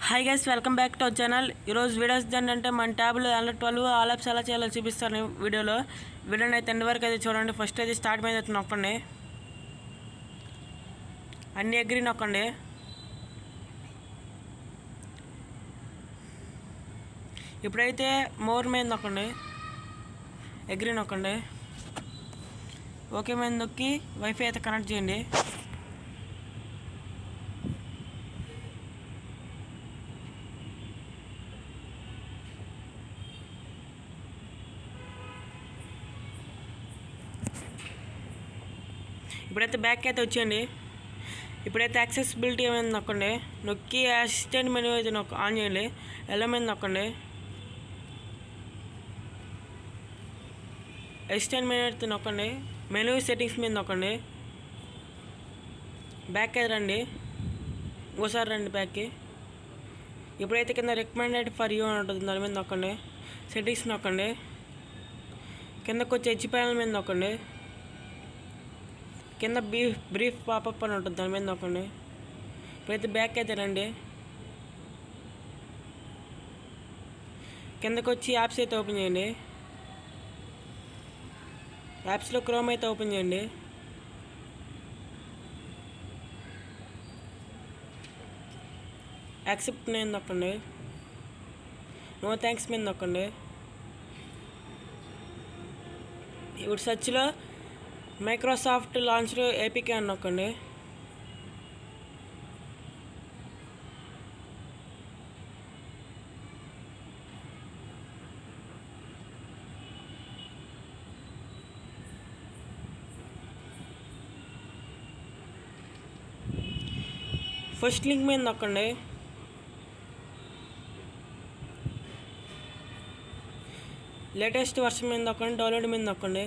Hi guys, welcome back to our channel. ఈరోజు videos ఏంటంటే మన ట్యాబ్లో ఆండ్రాయిడ్ 12 ఆల్ యాప్స్ ఎలా చేయాలో చూపిస్తాను వీడియోని అయితే ఎండ్ వరకు అయితే చూడండి. ఫస్ట్ అయితే స్టార్ట్ మీద అయితే నొక్కండి, అన్ని అగ్రి నొక్కండి. ఇప్పుడైతే మోర్ మీద నొక్కండి, అగ్రి నొక్కండి. ఓకే మీద నొక్కి వైఫై అయితే కనెక్ట్ చేయండి. ఇప్పుడైతే బ్యాక్ అయితే వచ్చేయండి. ఇప్పుడైతే యాక్సెసిబిలిటీ ఏమైంది నొక్కండి, నొక్కి అసిస్టెంట్ మెనూ అయితే ఆన్ చేయండి. ఎలా మీద నొక్కండి, అసిస్టెంట్ మెనూ అయితే నొక్కండి. మెనూ సెట్టింగ్స్ మీద నొక్కండి. బ్యాక్ అయితే రండి, ఇంకోసారి రండి బ్యాక్కి. ఇప్పుడైతే కింద రికమెండెడ్ ఫర్ యూ అని ఉంటుంది, దాని మీద నొక్కండి. సెట్టింగ్స్ నొక్కండి. కిందకు వచ్చి హెచ్ ప్యానల్ మీద నొక్కండి. కింద బ్రీఫ్ పాపప్ అని ఉంటుంది, దాని మీద నొక్కండి. ఇప్పుడైతే బ్యాక్ అయితే రండి. కిందకు వచ్చి యాప్స్ అయితే ఓపెన్ చేయండి. యాప్స్లో క్రోమ్ అయితే ఓపెన్ చేయండి. యాక్సెప్ట్ మీద నొక్కండి. నో థ్యాంక్స్ మీద నొక్కండి. ఇప్పుడు సెర్చ్లో మైక్రోసాఫ్ట్ లాంచ్డ్ ఏపీకే అని నొక్కండి. ఫస్ట్ లింక్ మీద నొక్కండి. లేటెస్ట్ వర్షన్ మీద నొక్కండి. డౌన్లోడ్ మీద నొక్కండి.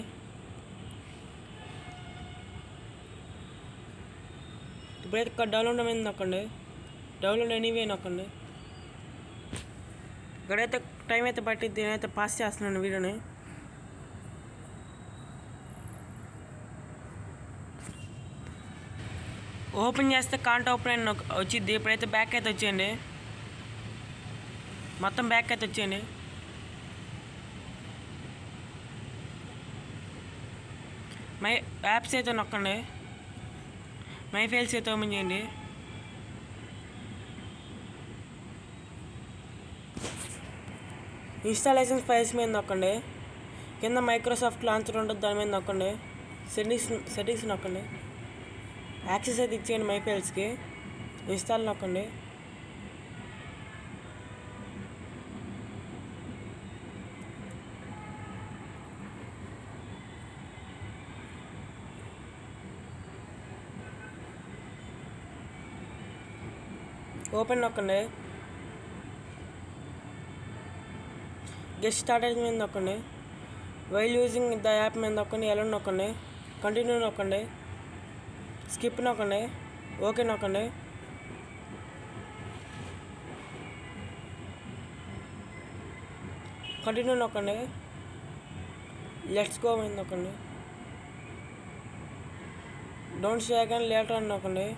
ఇప్పుడైతే డౌన్లోడ్ మీద నొక్కండి. డౌన్లోడ్ ఎనీవే నొక్కండి. ఇక్కడైతే టైం అయితే పట్టిద్ది, నేనైతే పాస్ చేస్తున్నాను వీడియోని. ఓపెన్ చేస్తే కాంట్ ఓపెన్ అని వచ్చింది. ఇప్పుడైతే బ్యాక్ అయితే వచ్చేయండి, మొత్తం బ్యాక్ అయితే వచ్చేయండి. మై యాప్స్ అయితే నొక్కండి. మై ఫైల్స్ అయితే ఓపెన్ చేయండి. ఇన్స్టాలేషన్ ఫైల్స్ మీద నొక్కండి. కింద మైక్రోసాఫ్ట్ లాంచర్ ఉంటుంది, దాని మీద నొక్కండి. సెట్టింగ్స్ నొక్కండి. యాక్సెస్ అయితే ఇచ్చేయండి మై ఫైల్స్కి. ఇన్స్టాల్ నొక్కండి. ఓపెన్ నొక్కండి. గెట్ స్టార్టెడ్ మీద నొక్కండి. వైల్ యూజింగ్ ద యాప్ మీద నొక్కండి. ఎలా నొక్కండి. కంటిన్యూ నొక్కండి. స్కిప్ నొక్కండి. ఓకే నొక్కండి. కంటిన్యూ నొక్కండి. లెట్స్ గో మీద నొక్కండి. డోంట్ షే అగైన్ లేటర్ అని నొక్కండి.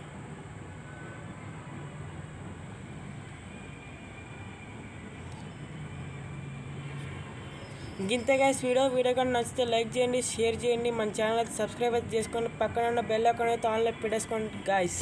ఇంతే గైస్ వీడియో కానీ నచ్చితే లైక్ చేయండి, షేర్ చేయండి, మన ఛానల్ అయితే సబ్స్క్రైబ్ అయితే చేసుకోండి. పక్కన ఉన్న బెల్ ఐకాన్ అయితే ఆన్లో పెట్టేసుకోండి గైస్.